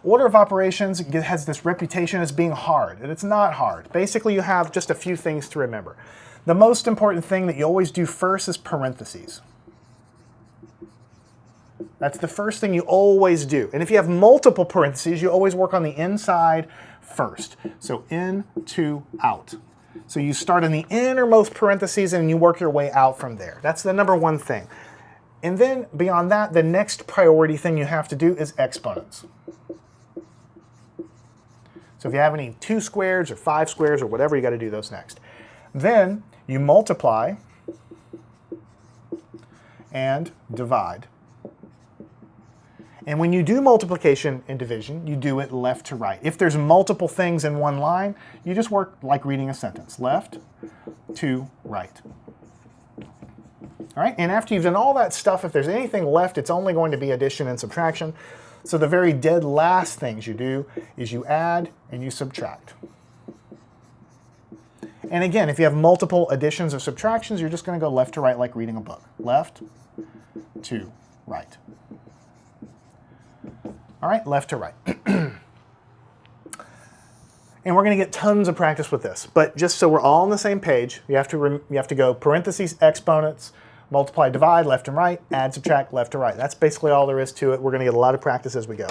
Order of operations has this reputation as being hard, and it's not hard. Basically, you have just a few things to remember. The most important thing that you always do first is parentheses. That's the first thing you always do. And if you have multiple parentheses, you always work on the inside first. So in, to, out. So you start in the innermost parentheses and you work your way out from there. That's the number one thing. And then beyond that, the next priority thing you have to do is exponents. So if you have any 2 squares or 5 squares or whatever, you got to do those next. Then you multiply and divide. And when you do multiplication and division, you do it left to right. If there's multiple things in one line, you just work like reading a sentence, left to right. All right, and after you've done all that stuff, if there's anything left, it's only going to be addition and subtraction. So the very dead last things you do is you add and you subtract. And again, if you have multiple additions or subtractions, you're just going to go left to right like reading a book. Left to right. All right, left to right. And we're going to get tons of practice with this. But just so we're all on the same page, you have to go parentheses, exponents, multiply, divide, left and right, add, subtract, left to right. That's basically all there is to it. We're going to get a lot of practice as we go.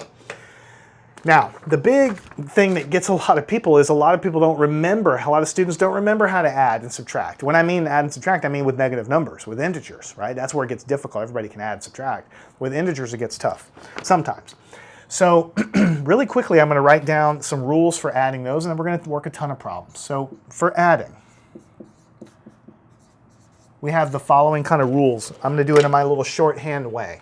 Now, the big thing that gets a lot of people is a lot of people don't remember, a lot of students don't remember how to add and subtract. When I mean add and subtract, I mean with negative numbers, with integers, right? That's where it gets difficult. Everybody can add and subtract. With integers, it gets tough sometimes. So really quickly, I'm going to write down some rules for adding those, and then we're going to work a ton of problems. So for adding, we have the following kind of rules. I'm going to do it in my little shorthand way.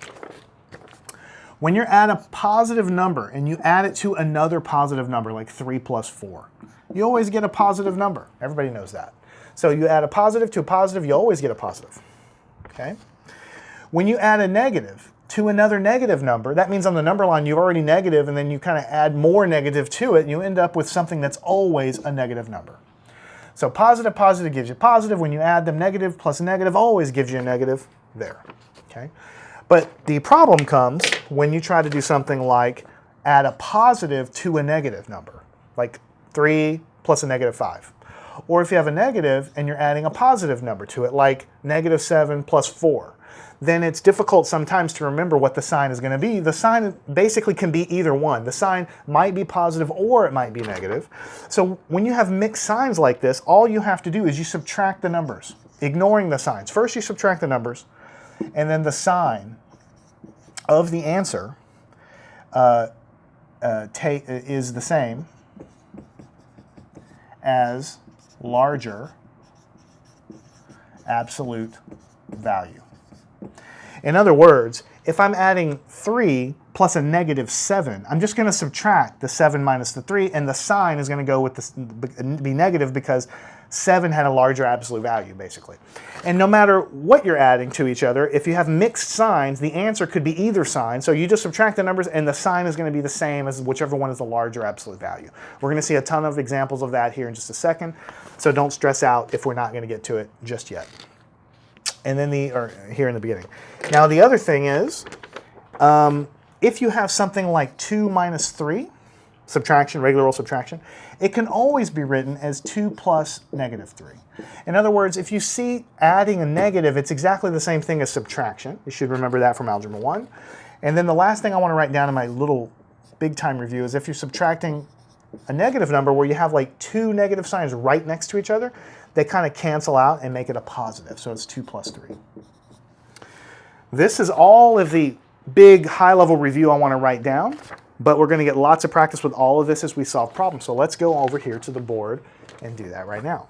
When you're at a positive number and you add it to another positive number, like 3 plus 4, you always get a positive number. Everybody knows that. So you add a positive to a positive, you always get a positive. Okay? When you add a negative to another negative number, that means on the number line you're already negative, and then you kind of add more negative to it, and you end up with something that's always a negative number. So positive, positive gives you positive. When you add them, negative plus negative always gives you a negative there. Okay? But the problem comes when you try to do something like add a positive to a negative number, like 3 plus a negative 5. Or if you have a negative and you're adding a positive number to it, like negative 7 plus 4, then it's difficult sometimes to remember what the sign is going to be. The sign basically can be either one. The sign might be positive or it might be negative. So when you have mixed signs like this, all you have to do is you subtract the numbers, ignoring the signs. First you subtract the numbers, and then the sign of the answer is the same as larger absolute value. In other words, if I'm adding 3 plus a negative 7, I'm just going to subtract the 7 minus the 3, and the sign is going to go with be negative because 7 had a larger absolute value, basically. And no matter what you're adding to each other, if you have mixed signs, the answer could be either sign. So you just subtract the numbers, and the sign is going to be the same as whichever one is the larger absolute value. We're going to see a ton of examples of that here in just a second, so don't stress out if we're not going to get to it just yet. And then here in the beginning. Now the other thing is, if you have something like 2 minus 3, subtraction, regular old subtraction, it can always be written as 2 plus negative 3. In other words, if you see adding a negative, it's exactly the same thing as subtraction. You should remember that from Algebra 1. And then the last thing I want to write down in my little big time review is if you're subtracting a negative number where you have like 2 negative signs right next to each other, they kind of cancel out and make it a positive. So it's 2 plus 3. This is all of the big high-level review I want to write down, but we're going to get lots of practice with all of this as we solve problems. So let's go over here to the board and do that right now.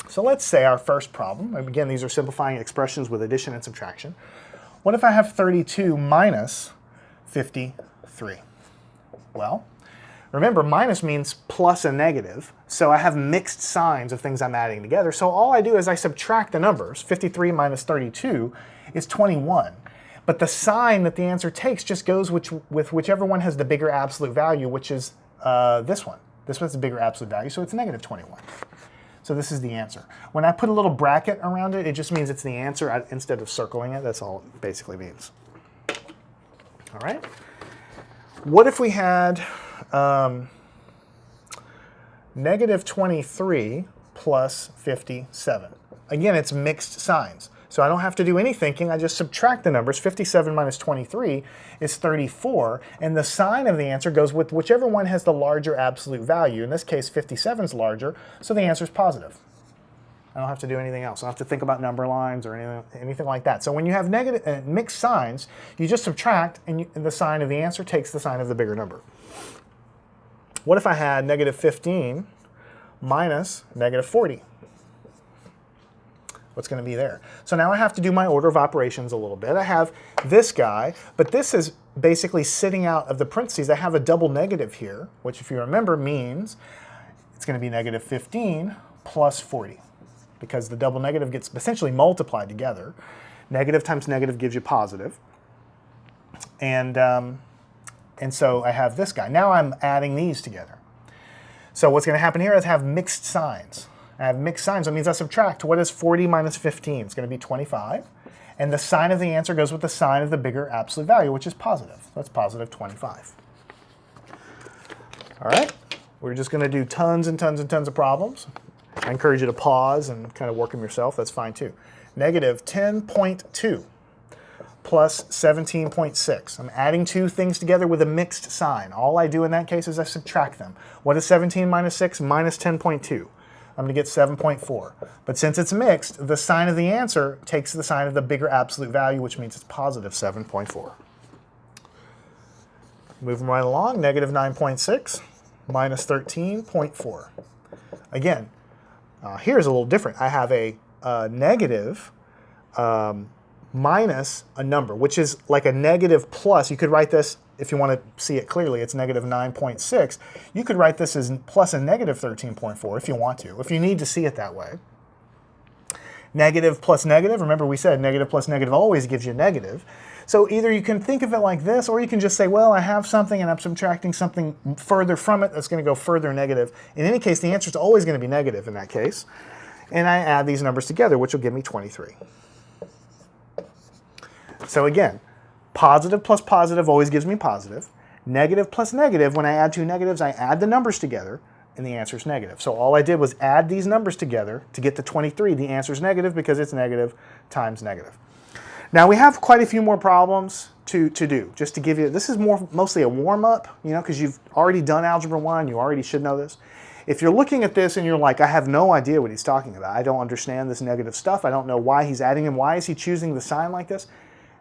So let's say our first problem, and again, these are simplifying expressions with addition and subtraction. What if I have 32 minus 53? Well, remember, minus means plus a negative, so I have mixed signs of things I'm adding together. So all I do is I subtract the numbers. 53 minus 32 is 21. But the sign that the answer takes just goes with whichever one has the bigger absolute value, which is this one. This one's the bigger absolute value, so it's negative 21. So this is the answer. When I put a little bracket around it, it just means it's the answer instead of circling it. That's all it basically means. All right? What if we had negative 23 plus 57? Again, it's mixed signs. So I don't have to do any thinking. I just subtract the numbers. 57 minus 23 is 34. And the sign of the answer goes with whichever one has the larger absolute value. In this case, 57 is larger, so the answer is positive. I don't have to do anything else. I don't have to think about number lines or anything like that. So when you have negative mixed signs, you just subtract, and the sign of the answer takes the sign of the bigger number. What if I had negative 15 minus negative 40? What's going to be there? So now I have to do my order of operations a little bit. I have this guy, but this is basically sitting out of the parentheses. I have a double negative here, which if you remember means it's going to be negative 15 plus 40, because the double negative gets essentially multiplied together. Negative times negative gives you positive. And so I have this guy. Now I'm adding these together. So what's going to happen here is I have mixed signs. I have mixed signs. That means I subtract. What is 40 minus 15? It's going to be 25. And the sign of the answer goes with the sign of the bigger absolute value, which is positive. So that's positive 25. All right. We're just going to do tons and tons and tons of problems. I encourage you to pause and kind of work them yourself. That's fine too. Negative 10.2 plus 17.6. I'm adding two things together with a mixed sign. All I do in that case is I subtract them. What is 17 minus 6 minus 10.2? I'm going to get 7.4. But since it's mixed, the sign of the answer takes the sign of the bigger absolute value, which means it's positive 7.4. Moving right along, negative 9.6 minus 13.4. Again, here's a little different. I have a negative minus a number, which is like a negative plus. You could write this, if you want to see it clearly, it's negative 9.6. You could write this as plus a negative 13.4 if you want to, if you need to see it that way. Negative plus negative, remember we said negative plus negative always gives you negative. So either you can think of it like this, or you can just say, well, I have something and I'm subtracting something further from it that's going to go further negative. In any case, the answer is always going to be negative in that case. And I add these numbers together, which will give me 23. So again, positive plus positive always gives me positive. Negative plus negative, when I add two negatives, I add the numbers together, and the answer is negative. So all I did was add these numbers together to get to 23. The answer is negative because it's negative times negative. Now we have quite a few more problems to do, just to give you, this is mostly a warm-up, you know, because you've already done Algebra 1, you already should know this. If you're looking at this and you're like, I have no idea what he's talking about, I don't understand this negative stuff, I don't know why he's adding them, why is he choosing the sign like this,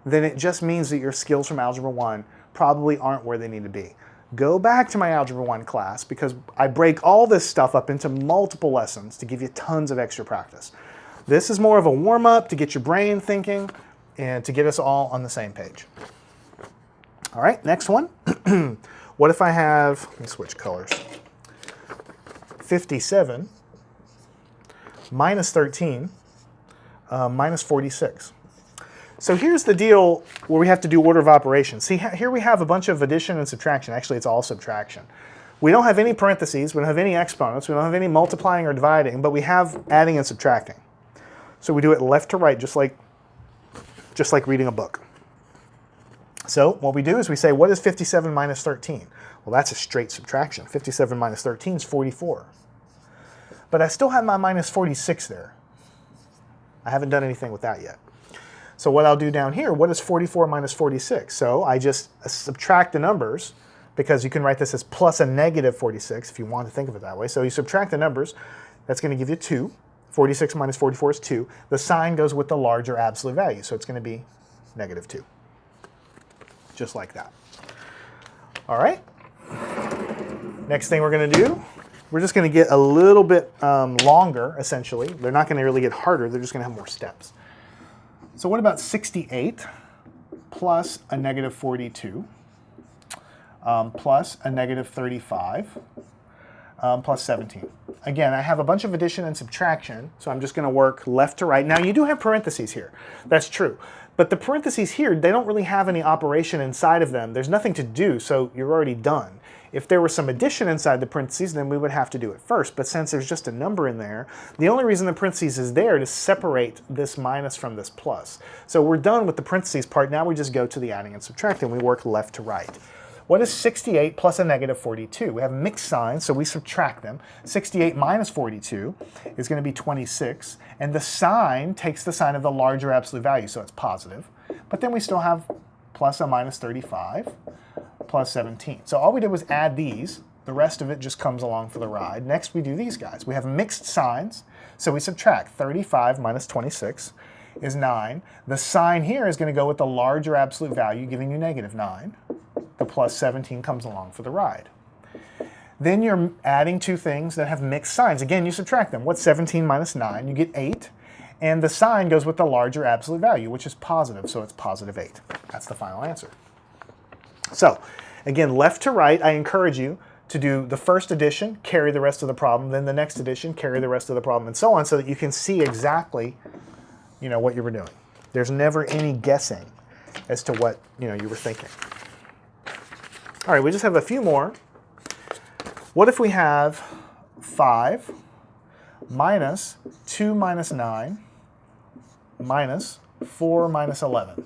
then it just means that your skills from Algebra 1 probably aren't where they need to be. Go back to my Algebra 1 class, because I break all this stuff up into multiple lessons to give you tons of extra practice. This is more of a warm-up to get your brain thinking and to get us all on the same page. All right, next one. What if I have, let me switch colors, 57 minus 13 minus 46. So here's the deal where we have to do order of operations. See, here we have a bunch of addition and subtraction. Actually, it's all subtraction. We don't have any parentheses, we don't have any exponents, we don't have any multiplying or dividing, but we have adding and subtracting. So we do it left to right, just like reading a book. So what we do is we say, what is 57 minus 13? Well, that's a straight subtraction. 57 minus 13 is 44. But I still have my minus 46 there. I haven't done anything with that yet. So what I'll do down here, what is 44 minus 46? So I just subtract the numbers, because you can write this as plus a negative 46 if you want to think of it that way. So you subtract the numbers, that's going to give you 2. 46 minus 44 is 2. The sign goes with the larger absolute value, so it's going to be negative 2. Just like that. All right. Next thing we're going to do, we're just going to get a little bit longer, essentially. They're not going to really get harder, they're just going to have more steps. So what about 68 plus a negative 42 plus a negative 35 plus 17? Again, I have a bunch of addition and subtraction, so I'm just going to work left to right. Now, you do have parentheses here. That's true. But the parentheses here, they don't really have any operation inside of them. There's nothing to do, so you're already done. If there was some addition inside the parentheses, then we would have to do it first. But since there's just a number in there, the only reason the parentheses is there to separate this minus from this plus. So we're done with the parentheses part. Now we just go to the adding and subtracting. We work left to right. What is 68 plus a negative 42? We have mixed signs, so we subtract them. 68 minus 42 is going to be 26, and the sign takes the sign of the larger absolute value, so it's positive. But then we still have plus or minus 35 plus 17. So all we did was add these. The rest of it just comes along for the ride. Next, we do these guys. We have mixed signs, so we subtract. 35 minus 26 is 9. The sign here is going to go with the larger absolute value, giving you negative 9. The plus 17 comes along for the ride. Then you're adding two things that have mixed signs. Again, you subtract them. What's 17 minus 9? You get 8. And the sign goes with the larger absolute value, which is positive, so it's positive 8. That's the final answer. So, again, left to right, I encourage you to do the first addition, carry the rest of the problem, then the next addition, carry the rest of the problem, and so on, so that you can see exactly, what you were doing. There's never any guessing as to what, you were thinking. All right, we just have a few more. What if we have 5 minus 2 minus 9 minus 4 minus 11?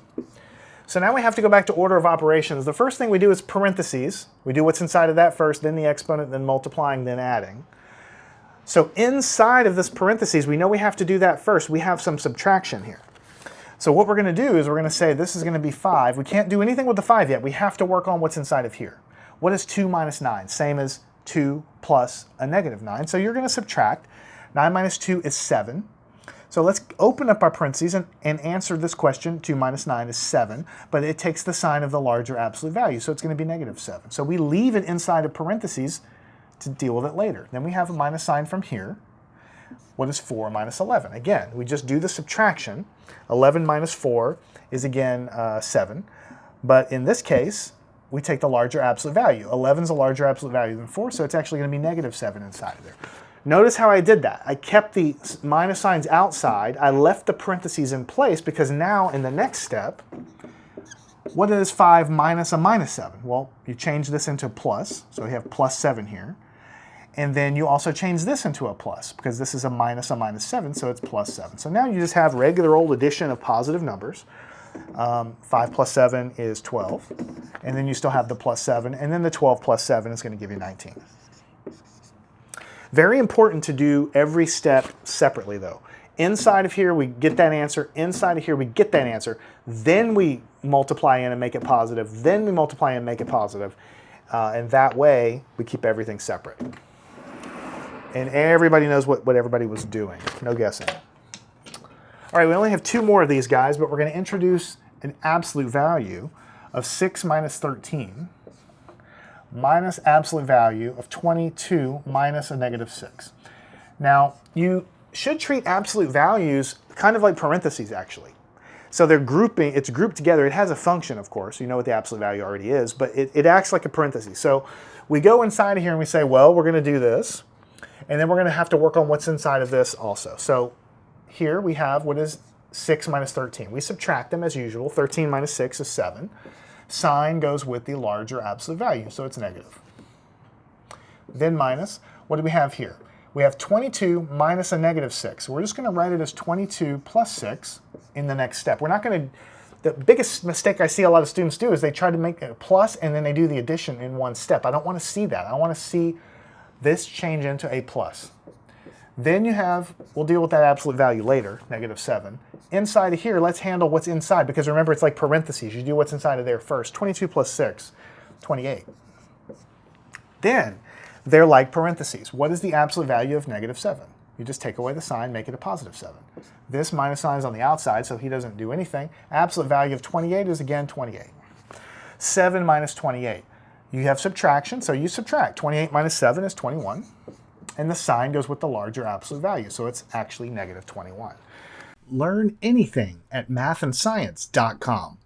So now we have to go back to order of operations. The first thing we do is parentheses. We do what's inside of that first, then the exponent, then multiplying, then adding. So inside of this parentheses, we know we have to do that first. We have some subtraction here. So what we're going to do is we're going to say this is going to be 5. We can't do anything with the 5 yet. We have to work on what's inside of here. What is 2 minus 9? Same as 2 plus a negative 9. So you're going to subtract. 9 minus 2 is 7. So let's open up our parentheses and answer this question. 2 minus 9 is 7, but it takes the sign of the larger absolute value, so it's going to be negative 7. So we leave it inside of parentheses to deal with it later. Then we have a minus sign from here. What is 4 minus 11? Again, we just do the subtraction. 11 minus 4 is again 7, but in this case, we take the larger absolute value. 11 is a larger absolute value than 4, so it's actually going to be negative 7 inside of there. Notice how I did that. I kept the minus signs outside. I left the parentheses in place because now in the next step, what is 5 minus a minus 7? Well, you change this into plus, so we have plus 7 here. And then you also change this into a plus because this is a minus 7, so it's plus 7. So now you just have regular old addition of positive numbers. 5 plus 7 is 12. And then you still have the plus 7. And then the 12 plus 7 is going to give you 19. Very important to do every step separately, though. Inside of here, we get that answer. Inside of here, we get that answer. Then we multiply in and make it positive. Then we multiply in and make it positive. And that way, we keep everything separate. And everybody knows what everybody was doing. No guessing. All right, we only have 2 more of these guys, but we're going to introduce an absolute value of 6 minus 13 minus absolute value of 22 minus a negative 6. Now, you should treat absolute values kind of like parentheses, actually. So they're grouping, it's grouped together. It has a function, of course. You know what the absolute value already is, but it acts like a parenthesis. So we go inside of here and we say, well, we're going to do this, and then we're going to have to work on what's inside of this also. So here we have what is 6 minus 13. We subtract them as usual. 13 minus 6 is 7. Sign goes with the larger absolute value, so it's negative. Then minus, what do we have here? We have 22 minus a negative 6. We're just going to write it as 22 plus 6 in the next step. We're not going to, the biggest mistake I see a lot of students do is they try to make a plus and then they do the addition in one step. I don't want to see that. I want to see this change into a plus. Then you have, we'll deal with that absolute value later, negative 7. Inside of here, let's handle what's inside, because remember, it's like parentheses. You do what's inside of there first. 22 plus 6, 28. Then, they're like parentheses. What is the absolute value of negative 7? You just take away the sign, make it a positive 7. This minus sign is on the outside, so he doesn't do anything. Absolute value of 28 is, again, 28. 7 minus 28. You have subtraction, so you subtract. 28 minus 7 is 21. And the sign goes with the larger absolute value, so it's actually negative 21. Learn anything at mathandscience.com.